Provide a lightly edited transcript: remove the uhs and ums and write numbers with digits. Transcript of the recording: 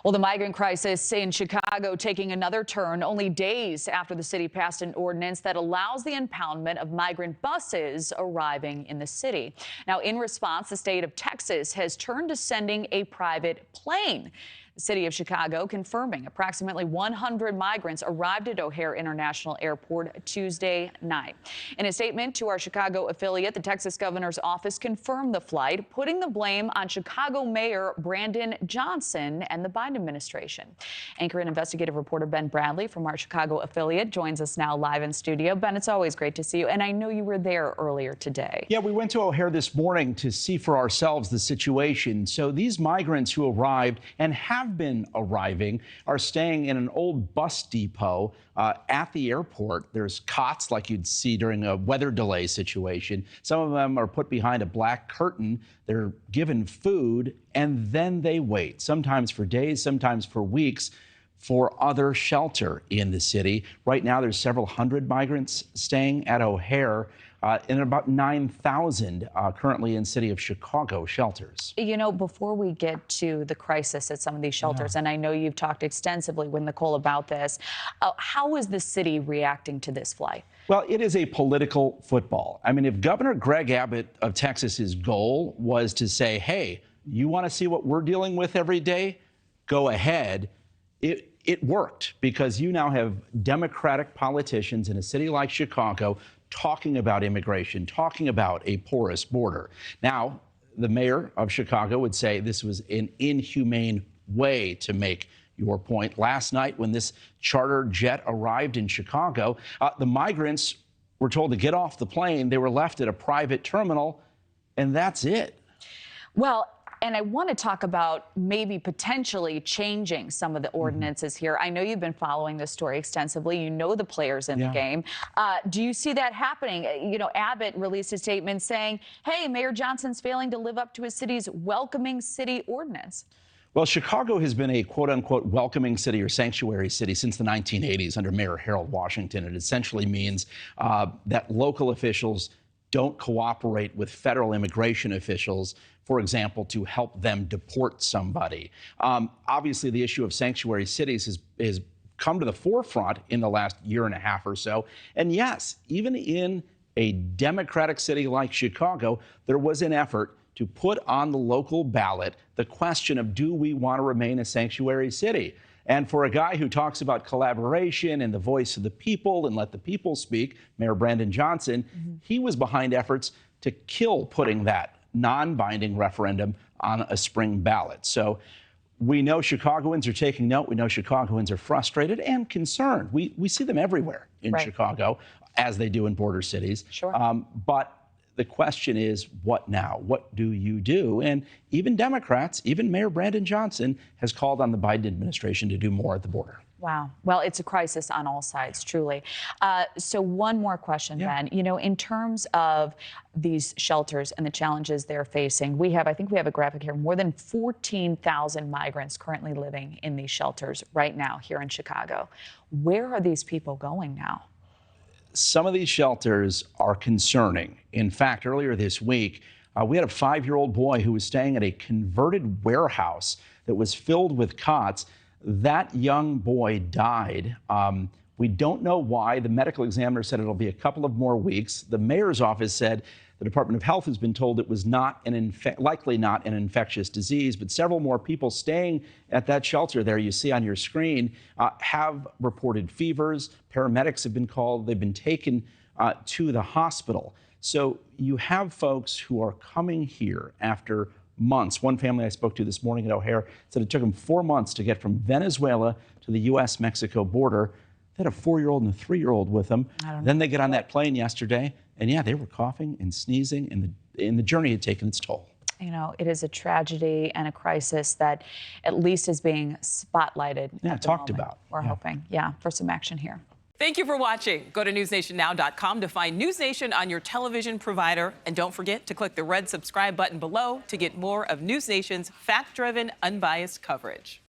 Well, the migrant crisis in Chicago taking another turn only days after the city passed an ordinance that allows the impoundment of migrant buses arriving in the city. Now, in response, the state of Texas has turned to sending a private plane. The city of Chicago confirming approximately 100 migrants arrived at O'Hare International Airport Tuesday night. In a statement to our Chicago affiliate, the Texas governor's office confirmed the flight, putting the blame on Chicago Mayor Brandon Johnson and the Biden administration. Anchor and investigative reporter Ben Bradley from our Chicago affiliate joins us now live in studio. Ben, it's always great to see you, and I know you were there earlier today. Yeah, we went to O'Hare this morning to see for ourselves the situation. So these migrants who arrived and have been arriving are staying in an old bus depot at the airport. There's cots like you'd see during a weather delay situation. Some of them are put behind a black curtain. They're given food and then they wait, sometimes for days, sometimes for weeks, for other shelter in the city. Right now, there's several hundred migrants staying at O'Hare, and about 9,000 currently in city of Chicago shelters. You know, before we get to the crisis at some of these shelters, and I know you've talked extensively with Nichole about this, how is the city reacting to this flight? Well, it is a political football. I mean, if Governor Greg Abbott of Texas's goal was to say, hey, you want to see what we're dealing with every day? Go ahead. It worked, because you now have Democratic politicians in a city like Chicago talking about immigration, talking about a porous border. Now, the mayor of Chicago would say this was an inhumane way to make your point. Last night, when this charter jet arrived in Chicago, the migrants were told to get off the plane. They were left at a private terminal, and that's it. Well, and I want to talk about maybe potentially changing some of the ordinances here. I know you've been following this story extensively. You know the players in the game. Do you see that happening? You know, Abbott released a statement saying, hey, Mayor Johnson's failing to live up to his city's welcoming city ordinance. Well, Chicago has been a quote-unquote welcoming city or sanctuary city since the 1980s under Mayor Harold Washington. It essentially means that local officials don't cooperate with federal immigration officials, for example, to help them deport somebody. Obviously, the issue of sanctuary cities has come to the forefront in the last year and a half or so. And yes, even in a Democratic city like Chicago, there was an effort to put on the local ballot the question of, do we want to remain a sanctuary city? And for a guy who talks about collaboration and the voice of the people and let the people speak, Mayor Brandon Johnson, he was behind efforts to kill putting that non-binding referendum on a spring ballot. So we know Chicagoans are taking note. We know Chicagoans are frustrated and concerned. We see them everywhere in Chicago, as they do in border cities. But the question is, what now? What do you do? And even Democrats, even Mayor Brandon Johnson, has called on the Biden administration to do more at the border. Wow. Well, it's a crisis on all sides, truly. So one more question, Ben. You know, in terms of these shelters and the challenges they're facing, I think we have a graphic here, more than 14,000 migrants currently living in these shelters right now here in Chicago. Where are these people going now? Some of these shelters are concerning. In fact, earlier this week, we had a 5-year-old boy who was staying at a converted warehouse that was filled with cots. That young boy died. We don't know why. The medical examiner said it'll be a couple of more weeks. The mayor's office said the Department of Health has been told it was likely not an infectious disease, but several more people staying at that shelter there you see on your screen have reported fevers. Paramedics have been called. They've been taken to the hospital. So you have folks who are coming here after months. One family I spoke to this morning at O'Hare said it took them 4 months to get from Venezuela to the U.S.-Mexico border. They had a 4-year-old and a 3-year-old with them. Then they get on that plane yesterday, and yeah, they were coughing and sneezing, and the journey had taken its toll. You know, it is a tragedy and a crisis that at least is being spotlighted. Talked about. We're hoping, for some action here. Thank you for watching. Go to newsnationnow.com to find News Nation on your television provider. And don't forget to click the red subscribe button below to get more of News Nation's fact-driven, unbiased coverage.